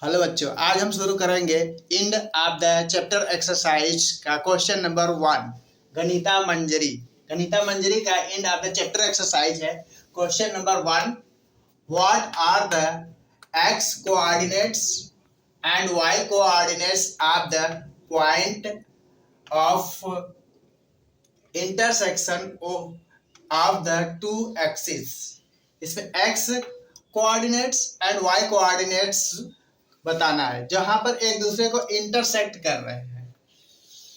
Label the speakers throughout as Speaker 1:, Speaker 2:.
Speaker 1: Hello बच्चों, आज हम शुरू करेंगे end of the chapter exercise का क्वेश्चन नंबर 1 गणिता मंजरी। गणिता मंजरी का end of the chapter exercise है। Question number 1, what are the X coordinates and Y coordinates of the point of intersection of the two axis. इसमें X coordinates and Y coordinates बताना है जहां पर एक दूसरे को इंटरसेक्ट कर रहे हैं।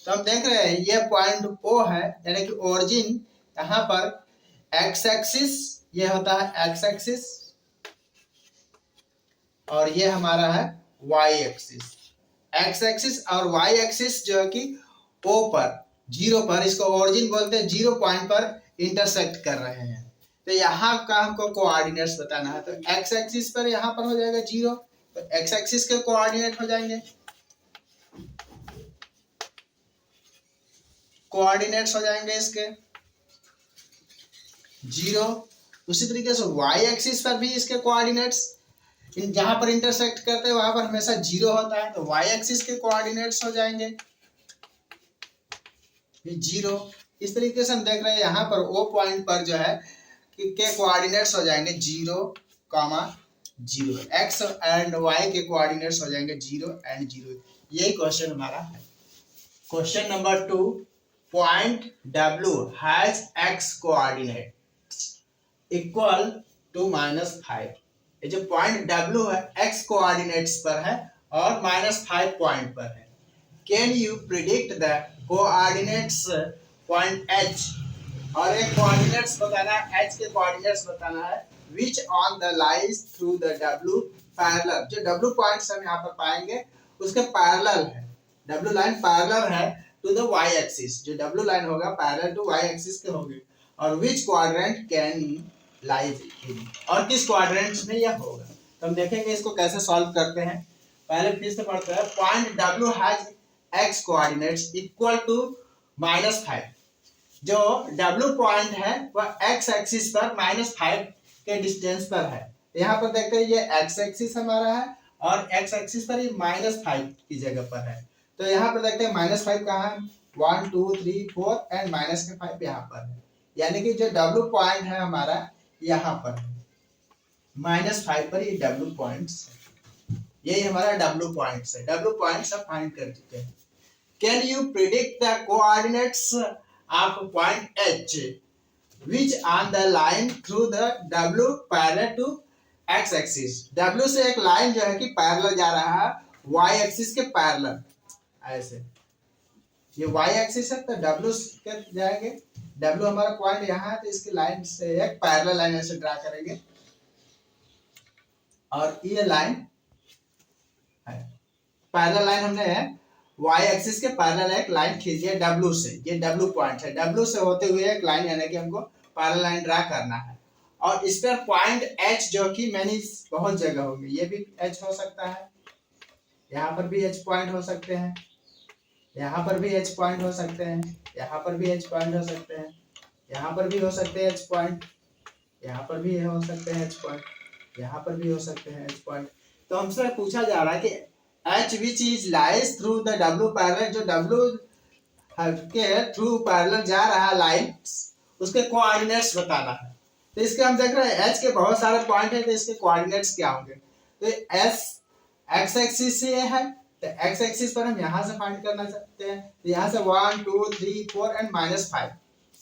Speaker 1: तो हम देख रहे हैं ये पॉइंट ओ है, यानी कि ओरिजिन यहाँ पर एक्स एक्सिस, ये होता है एक्स एक्सिस, और ये हमारा है वाई एक्सिस। एक्स एक्सिस और वाई एक्सिस जो है कि ओ पर, जीरो पर, इसको ओरिजिन बोलते हैं, जीरो पॉइंट पर इंटरसेक्ट कर रहे हैं। तो यहाँ का हमको कोऑर्डिनेट्स बताना है। तो एक्स एक्सिस पर यहाँ पर हो जाएगा जीरो, तो एक्स एक्सिस के कोऑर्डिनेट हो जाएंगे, कोऑर्डिनेट्स हो जाएंगे इसके जीरो। उसी तरीके से वाई एक्सिस पर भी इसके कोऑर्डिनेट्स, जहां पर इंटरसेक्ट करते हैं वहां पर हमेशा जीरो होता है, तो वाई एक्सिस के कोऑर्डिनेट्स हो जाएंगे जीरो। इस तरीके से हम देख रहे हैं यहाँ पर ओ पॉइंट पर जो है के कोऑर्डिनेट्स हो जाएंगे zero comma zero. X and Y के कोऑर्डिनेट्स हो जाएंगे जीरो एंड जीरो। यही क्वेश्चन हमारा है। Question number 2, point W has x coordinate equal to -5। ये जो पॉइंट W है x कोऑर्डिनेट्स पर है और -5 पॉइंट पर है। Can you predict the coordinates point H, और एक कोऑर्डिनेट्स बताना है, H के कोऑर्डिनेट्स बताना है, which on the lies through the W parallel। जो W पॉइंट्स हम यहाँ पर पाएंगे उसके पैरेलल है, W लाइन पैरेलल है टू द Y एक्सिस। जो W लाइन होगा पैरेलल टू Y एक्सिस के होंगे, और which quadrant can lies in, और किस क्वाड्रेंट में यह होगा। तो हम देखेंगे इसको कैसे सॉल्व करते हैं। पहले फिर से पढ़ते हैं। Point W has x coordinates equal to -5। जो W पॉइंट है वह x एक्सिस पर -5 के डिस्टेंस पर है। यहाँ पर देखते हैं ये x एक्सिस हमारा है और x एक्सिस पर ये -5 की जगह पर है। तो यहाँ पर देखते हैं -5 कहाँ है, 1 2 3 4 एंड -5 यहाँ पर है। यानी कि जो W पॉइंट है हमारा यहाँ पर है, -5 पर ये W पॉइंट्स है। यही हमारा W पॉइंट्स है। W पॉइंट्स हम फाइंड कर चुके हैं। Can you predict the coordinates of point H which on the line through the W parallel to x axis। W से एक लाइन जो है कि पैरेलल जा रहा है y एक्सिस के पैरेलल। ऐसे ये y एक्सिस है तो W के जाएंगे, W हमारा पॉइंट यहाँ है तो इसकी लाइन से एक पैरेलल लाइन ऐसे ड्रा करेंगे, और ये लाइन है पैरेलल लाइन, हमने y एक्सिस के पैरेलल एक लाइन खींची है W से। ये W पॉइंट है, W से होते हुए एक लाइन यानी कि हमको पैरेलल लाइन ड्रा करना है। और इस पर पॉइंट H जो कि मैंने बहुत जगह होंगे, ये भी H हो सकता है, यहाँ पर भी H पॉइंट हो सकते हैं, यहाँ पर भी H पॉइंट हो सकते हैं, यहाँ पर भी H पॉइंट हो सकते हैं, यहाँ पर भी हो सकते हैं H पॉइंट, यहाँ पर भी हो सकते हैं H पॉइंट, यहाँ पर भी हो सकते हैं H पॉइंट। तो हमसे पूछा जा रहा है कि H which is lies through the W parallel, जो W के थ्रू पैरेलल जा रहा है लाइन, उसके कोऑर्डिनेट्स बताना है। तो इसके हम देख रहे हैं H के बहुत सारे पॉइंट है, तो इसके कोऑर्डिनेट्स क्या होंगे। तो S x एक्सिस से है, तो x एक्सिस पर हम यहाँ से फाइंड करना चाहते हैं। तो यहाँ से 1 2 3 4 एंड -5,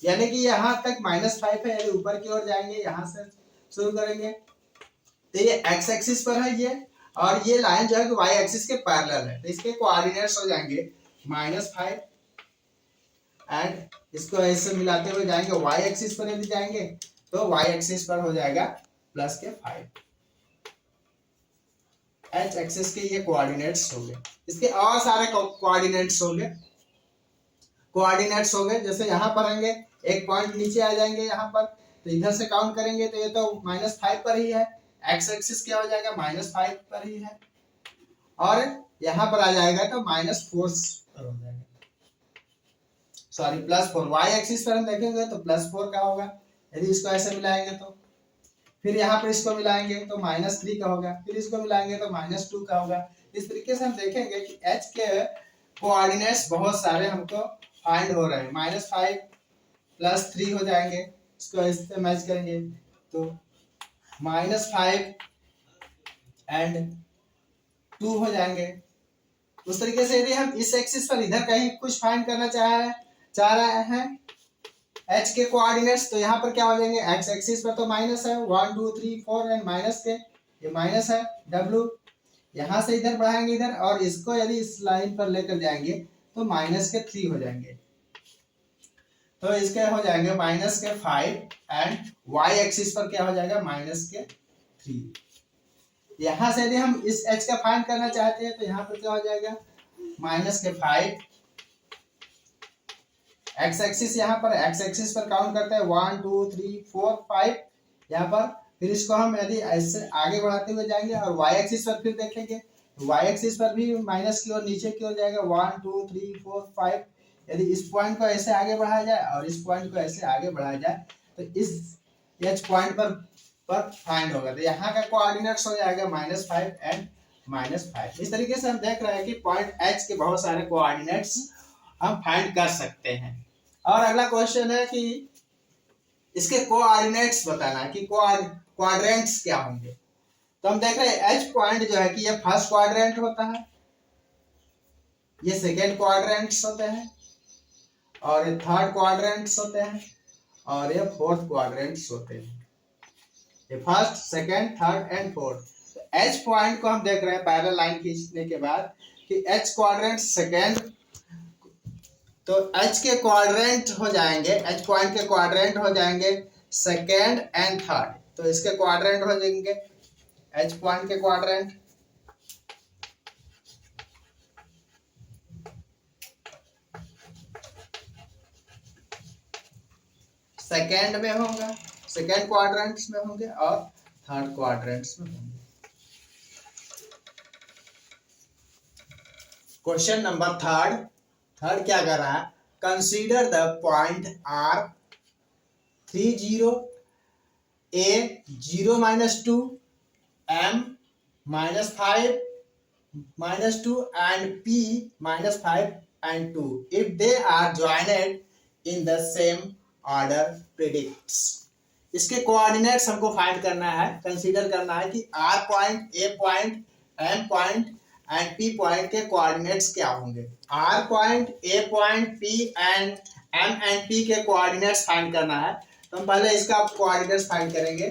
Speaker 1: यानी कि यहाँ तक -5 है, यानी ऊपर की ओर जाएंगे, यहाँ से शुरू करेंगे। तो ये x एक्सिस पर है ये, और ये लाइन जो है कि y एक्सिस के पैरेलल है, तो इसके कोऑर्डिनेट्स हो जाएंगे -5, एंड इसको ऐसे मिलाते हुए जाएंगे y एक्सिस पर भी जाएंगे, तो y एक्सिस पर हो जाएगा +5। h एक्सिस के ये कोऑर्डिनेट्स हो गए। इसके और सारे कोऑर्डिनेट्स हो गए, जैसे यहाँ पर रहेंगे, एक पॉइंट नीचे आ जाएंगे यहाँ पर, तो इधर से काउंट करेंगे तो ये तो -5 पर ही है, x एक्सिस क्या हो जाएगा -5 पर ही है, और यहाँ पर आ जाएगा तो -4 पर हो जाएगा, +4। y एक्सिस पर हम देखेंगे तो +4 का होगा, यदि इसको ऐसे मिलाएंगे तो फिर यहाँ पर इसको मिलाएंगे तो -3 का होगा, फिर इसको मिलाएंगे तो -2 का होगा। इस तरीके से हम देखेंगे कि h के कोऑर्डिनेट्स बहुत सारे हमको फाइंड हो रहे हैं। -5 + 3 हो जाएंगे, इसको इससे मैच करेंगे तो -5 एंड 2 हो जाएंगे। उस तरीके से यदि हम इस एक्सिस पर इधर कहीं कुछ फाइंड करना चाह रहे हैं h के कोऑर्डिनेट्स, तो यहाँ पर क्या हो जाएंगे, x एक्सिस पर तो माइनस है 1 2 3 4 एंड माइनस के ये माइनस है w, यहाँ से इधर बढ़ाएंगे इधर, और इसको यदि इस लाइन पर लेकर जाएंगे तो -3 हो जाएंगे। तो इसके हो जाएंगे -5 एंड y एक्सिस पर क्या हो जाएगा -3। यहाँ से यदि हम इस h का फाइंड करना चाहते हैं तो यहाँ पर क्या हो जाएगा -5 x एक्सिस, यहाँ पर x एक्सिस पर काउंट करते हैं 1 2 3 4 5 यहाँ पर, फिर इसको हम यदि ऐसे आगे बढ़ाते हुए जाएंगे और y एक्सिस पर फिर देखेंगे, y एक्सिस पर भी माइनस की ओर नीचे की ओर जाएगा 1 2 3 4 5। यदि इस पॉइंट को ऐसे आगे बढ़ाया जाए और इस पॉइंट को ऐसे आगे बढ़ाया जाए तो इस h पॉइंट पर फाइंड होगा, तो यहाँ का कोऑर्डिनेट्स हो जाएगा -5 एंड -5। इस तरीके से हम देख रहे हैं कि पॉइंट h के बहुत सारे कोऑर्डिनेट्स हम फाइंड कर सकते हैं। और अगला क्वेश्चन है कि इसके कोऑर्डिनेट्स बताना है कि क्वाड्रेंट्स क्या होंगे। तो हम देख रहे हैं एच पॉइंट जो है कि ये फर्स्ट क्वाड्रेंट होता है, ये सेकेंड क्वाड्रेंट्स होते हैं, और ये थर्ड क्वाड्रेंट्स होते हैं, और ये फोर्थ क्वाड्रेंट्स होते हैं। ये first second third and fourth. तो एच पॉइंट को हम देख रहे हैं पैरेलल लाइन खींचने के बाद कि एच क्वाड्रेंट सेकेंड, तो एच के क्वाड्रेंट हो जाएंगे, एच पॉइंट के क्वाड्रेंट हो जाएंगे सेकेंड एंड थर्ड। तो इसके क्वाड्रेंट हो जाएंगे एच पॉइंट के क्वाड्रेंट सेकेंड में होगा, सेकेंड क्वाड्रेंट्स में होंगे और थर्ड क्वाड्रेंट्स में होंगे। क्वेश्चन नंबर थर्ड क्या कर रहा है, consider the point R 3 0 A 0 -2 M -5 -2 and P -5 and 2 if they are joined in the same order predicts। इसके कोऑर्डिनेट्स हमको फाइंड करना है, कंसीडर करना है कि R point, A point, M point and P point के कोऑर्डिनेट्स क्या होंगे। R point, A point, P and M and P के कोऑर्डिनेट्स फाइंड करना है। तो हम पहले इसका कोऑर्डिनेट्स फाइंड करेंगे।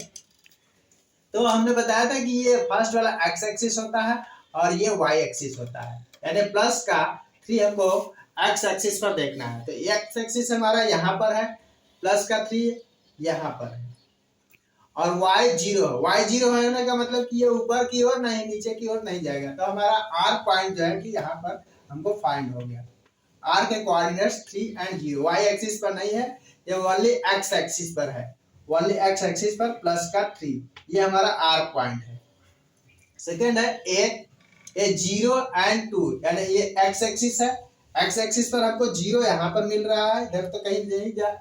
Speaker 1: तो हमने बताया था कि ये फर्स्ट वाला x एक्सिस होता है और ये y एक्सिस होता है, यानी प्लस का 3 हमको x एक्सिस पर देखना है। तो x एक्सिस हमारा यहाँ पर है, प्लस का 3 यहाँ पर है, और y 0 होने का मतलब कि ये ऊपर की ओर नहीं नीचे की ओर नहीं जाएगा। तो हमारा r पॉइंट जो है कि यहाँ पर हमको फाइंड हो गया। r के कोऑर्डिनेट्स 3 एंड 0, y एक्सिस पर नहीं है, ये ओनली x एक्सिस पर है, ओनली x एक्सिस पर प्लस का 3, ये हमारा r पॉइंट है। सेकेंड है a 0 एंड 2, यानी ये x एक्सिस है, x एक्सिस पर हमको 0 यहाँ पर मिल रहा है, इधर तो कहीं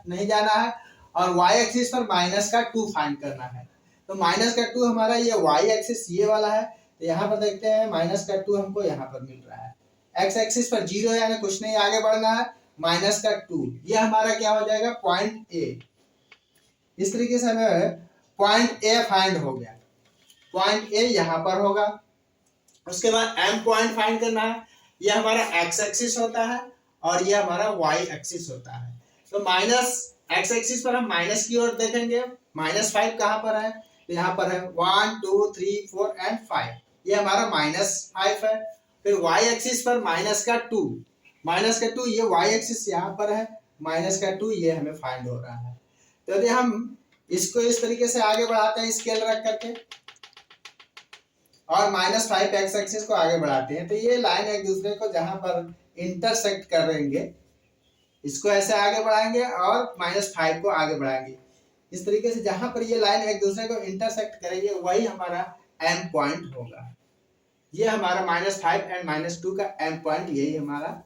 Speaker 1: नहीं जाना है, और y एक्सिस पर माइनस का 2 फाइंड करना है। तो माइनस का 2 हमारा ये y एक्सिस ये वाला है, तो यहाँ पर देखते हैं माइनस का 2 हमको यहाँ पर मिल रहा है। x एक्सिस पर 0 है, यानी कुछ नहीं आगे बढ़ना है, माइनस का 2, ये हमारा क्या हो जाएगा पॉइंट A। इस तरीके से हमें पॉइंट A फाइंड हो गया, पॉइंट A यहाँ पर होगा। उसके बाद M पॉइंट फाइंड करना है, ये हमारा x एक्सिस होता है और ये हमारा y एक्सिस होता है। तो माइनस x एक्सिस पर हम माइनस की ओर देखेंगे, -5 कहाँ पर है, तो यहाँ पर है 1 2 3 4 एंड 5, ये हमारा -5 है। फिर y एक्सिस पर माइनस का 2, ये y एक्सिस यहाँ पर है, माइनस का 2 ये हमें फाइंड हो रहा है। तो यदि हम इसको इस तरीके से आगे बढ़ाते हैं स्केल रख करके और -5 x एक्सिस को आगे बढ़ाते हैं, तो ये लाइन एक दूसरे को जहां पर इंटरसेक्ट करेंगे, इसको ऐसे आगे बढ़ाएंगे और -5 को आगे बढ़ाएंगे। इस तरीके से जहां पर ये लाइन एक दूसरे को इंटरसेक्ट करेंगे वही हमारा M पॉइंट होगा। ये हमारा -5 एंड -2 का M पॉइंट, यही हमारा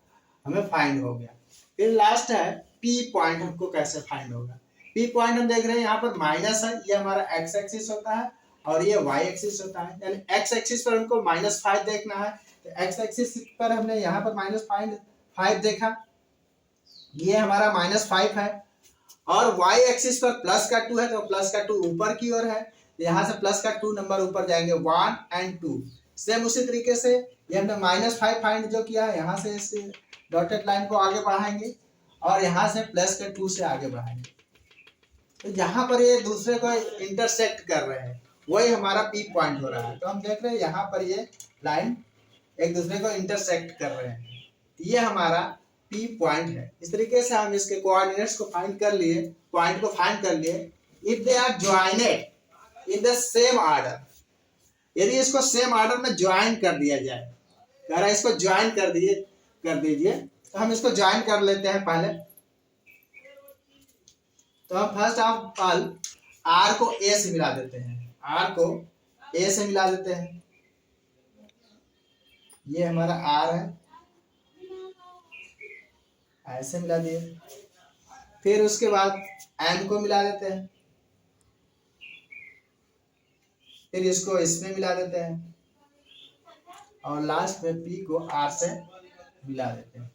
Speaker 1: हमें फाइंड हो गया। फिर लास्ट है P पॉइंट, हमको कैसे फाइंड होगा। पी पॉइंट हम देख रहे हैं यहाँ पर माइनस है, ये हमारा एक्स एक्सिस होता है और ये वाई एक्सिस होता है। यानी एक्स एक्सिस पर हमको -5 देखना है, तो एक्स एक्सिस पर हमने यहाँ पर -5 देखा, ये हमारा -5 है। और वाई एक्सिस पर +2 है, तो +2 ऊपर की ओर है, यहाँ से +2 नंबर ऊपर जाएंगे 1 और 2। सेम उसी तरीके से ये हमने -5 फाइंड जो किया है, यहाँ से इस डॉटेड लाइन को आगे बढ़ाएंगे और यहाँ से +2 से आगे बढ़ाएंगे। तो यहाँ पर ये दूसरे को इंटरसेक्ट कर रहे हैं, वही हमारा पी पॉइंट हो रहा है। तो हम देख रहे हैं यहाँ पर ये लाइन एक दूसरे को इंटरसेक्ट कर रहे हैं, ये हमारा पी पॉइंट है। इस तरीके से हम इसके कोऑर्डिनेट्स को फाइंड कर लिए, पॉइंट को फाइंड कर लिए। If they are joined in the same order, यदि इसको सेम ऑर्डर में ज्वाइन कर दिया जाए, कह रहा है इसको ज्वाइन कर दीजिए, तो हम इसको ज्वाइन कर लेते हैं पहले। तो हम फर्स्ट ऑफ ऑल आर को ए से मिला देते हैं, आर को ए से मिला देते हैं, ये हमारा आर है, ऐसे मिला दिए। फिर उसके बाद एम को मिला देते हैं, फिर इसको इसमें मिला देते हैं और लास्ट में पी को आर से मिला देते हैं।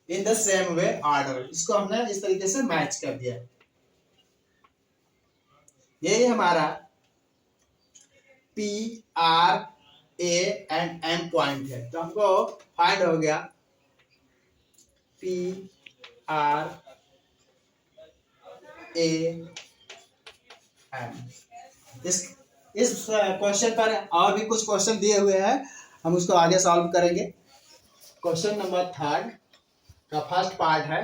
Speaker 1: इन द सेम वे ऑर्डर, इसको हमने इस तरीके से मैच कर दिया। यही हमारा P R A and M point है। तो हमको फाइंड हो गया पी आर ए एम। इस क्वेश्चन पर और भी कुछ क्वेश्चन दिए हुए हैं, हम उसको आगे सॉल्व करेंगे। क्वेश्चन नंबर 3 का फर्स्ट पार्ट है,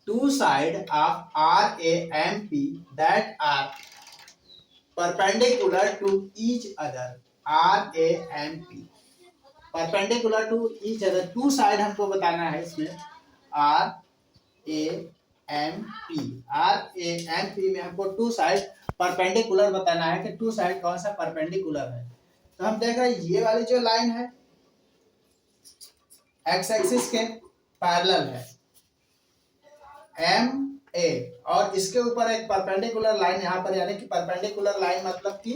Speaker 1: two side of R A M P that are perpendicular to each other, R A M P perpendicular to each other. Two side हमको बताना है इसमें, R A M P, R A M P में हमको to side perpendicular बताना है कि to side कौन सा परपेंडिकुलर है। तो हम देख रहे हैं ये वाली जो लाइन है एक्स एक्सिस के पैरेलल है एम ए, और इसके ऊपर एक परपेंडिकुलर लाइन यहाँ पर, यानी कि परपेंडिकुलर लाइन मतलब कि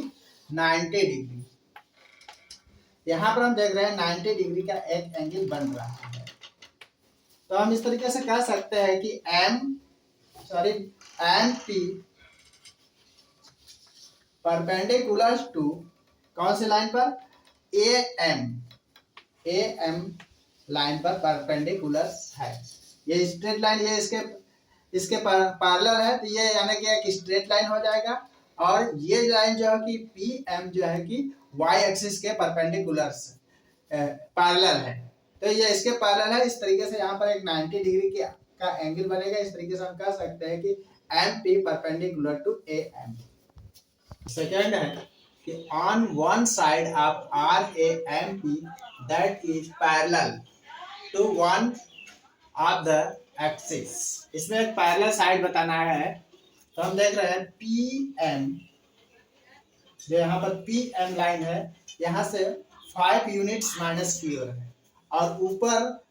Speaker 1: 90 डिग्री। यहाँ पर हम देख रहे हैं 90 डिग्री का एक एंगल बन रहा है। तो हम इस तरीके से कह सकते हैं कि एम पी परपेंडिकुलर टू कौन सी लाइन पर, ए एम लाइन पर परपेंडिकुलर है। ये स्ट्रेट लाइन, ये इसके पैरेलल है, तो ये यानी कि एक स्ट्रेट लाइन हो जाएगा। और ये लाइन जो है कि पी एम जो है कि वाई एक्सिस के परपेंडिकुलर पैरेलल है, तो ये इसके पैरेलल है। इस तरीके से यहाँ पर एक 90 डिग्री का एंगल बनेगा। इस तरीके से हम कह सकते हैं कि M P perpendicular to A M. Second है कि on one side of R A M P that is parallel to one of the axis, इसमें एक पैरेलल साइड बताना है। तो हम देख रहे हैं पी एम, जो यहाँ पर पी एम लाइन है, यहाँ से 5 यूनिट्स माइनस की ओर है, और ऊपर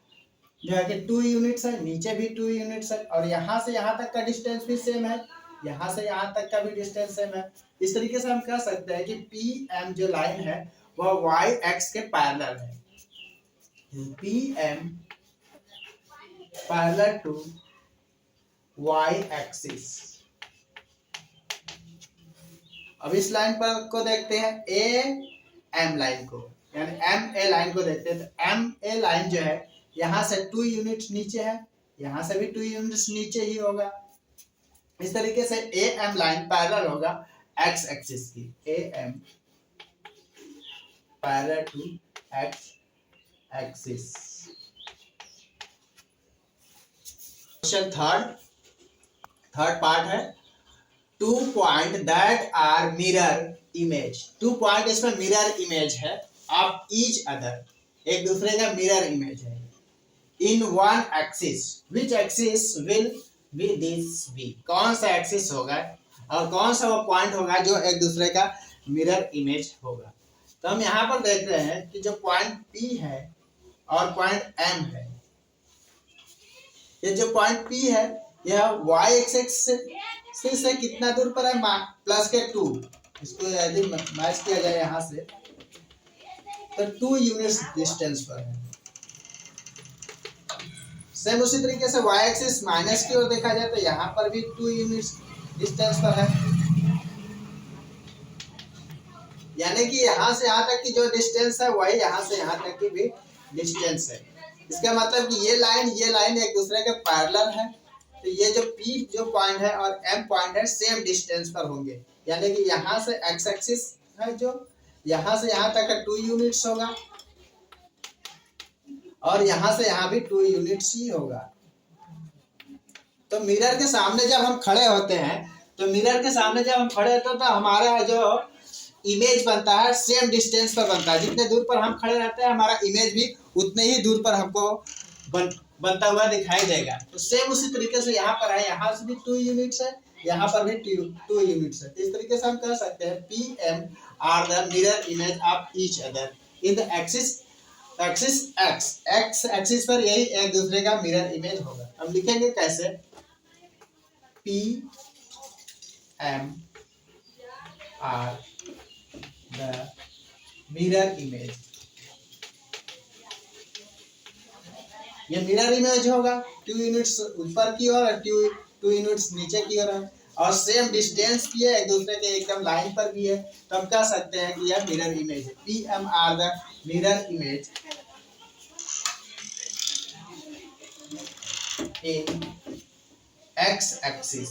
Speaker 1: जो है कि 2 यूनिट्स है, नीचे भी 2 यूनिट्स है, और यहाँ से यहाँ तक का डिस्टेंस भी सेम है, यहाँ से यहाँ तक का भी डिस्टेंस सेम है। इस तरीके से हम कह सकते हैं कि पी एम जो लाइन है वह वाई एक्स के पैरेलल है। P M parallel to Y axis. अब इस लाइन पर को देखते हैं ए एम लाइन को, यानी एम ए लाइन को देखते हैं। तो एम ए लाइन जो है यहाँ से 2 यूनिट्स नीचे है, यहाँ से भी 2 यूनिट्स नीचे ही होगा। इस तरीके से ए एम लाइन पैरेलल होगा एक्स एक्सिस की, A M parallel to X axis. Question third part है, 2 point that are mirror image. 2 point इसमें मिरर इमेज है ऑफ ईच अदर, एक दूसरे का मिरर इमेज है। In one axis, which axis will be this be, कौन सा axis होगा और कौन सा वो पॉइंट होगा जो एक दूसरे का मिरर इमेज होगा। तो हम यहाँ पर देख रहे हैं कि जो पॉइंट P है और पॉइंट M है, ये जो पॉइंट P है यह y एक्सिस से कितना दूर पर है, प्लस के 2। इसको यदि मैच किया जाए यहाँ से तो 2 यूनिट्स डिस्टेंस पर है। सेम उसी तरीके से y एक्सिस माइनस की ओर देखा जाए तो यहाँ पर भी 2 यूनिट्स डिस्टेंस पर है, यानी कि यहाँ से यहाँ तक की जो डिस्टेंस है वही यहाँ से यहाँ तक की भी डिस्टेंस है। इसका मतलब कि ये लाइन एक दूसरे के पैरेलल है, तो ये जो P जो पॉइंट है और M पॉइंट है सेम डिस्टेंस पर होंगे, यानी कि यहाँ से x एक्सिस है जो यहाँ से यहाँ तक का 2 यूनिट्स होगा और यहाँ से यहाँ भी 2 यूनिट्स ही होगा। तो मिरर के सामने जब हम खड़े होते हैं तो हमारा जो इमेज बनता है सेम डिस्टेंस पर बनता है। जितने दूर पर हम खड़े रहते हैं हमारा इमेज भी उतने ही दूर पर हमको बनता हुआ दिखाई देगा। तो सेम उसी तरीके से यहाँ पर है, यहाँ से भी 2 यूनिट्स है, यहाँ पर भी 2 यूनिट्स है। तो इस तरीके से हम कह सकते हैं PM are the mirror image of each other in the axis x axis पर यही एक दूसरे का मिरर इमेज होगा। हम लिखेंगे कैसे, PM are the mirror image, ये मिरर इमेज होगा 2 यूनिट्स ऊपर की ओर और 2 यूनिट्स नीचे की ओर है और सेम डिस्टेंस भी है, एक दूसरे के एकदम लाइन पर भी है। तो हम कह सकते हैं कि यह मिरर इमेज है। PM are the mirror image in x axis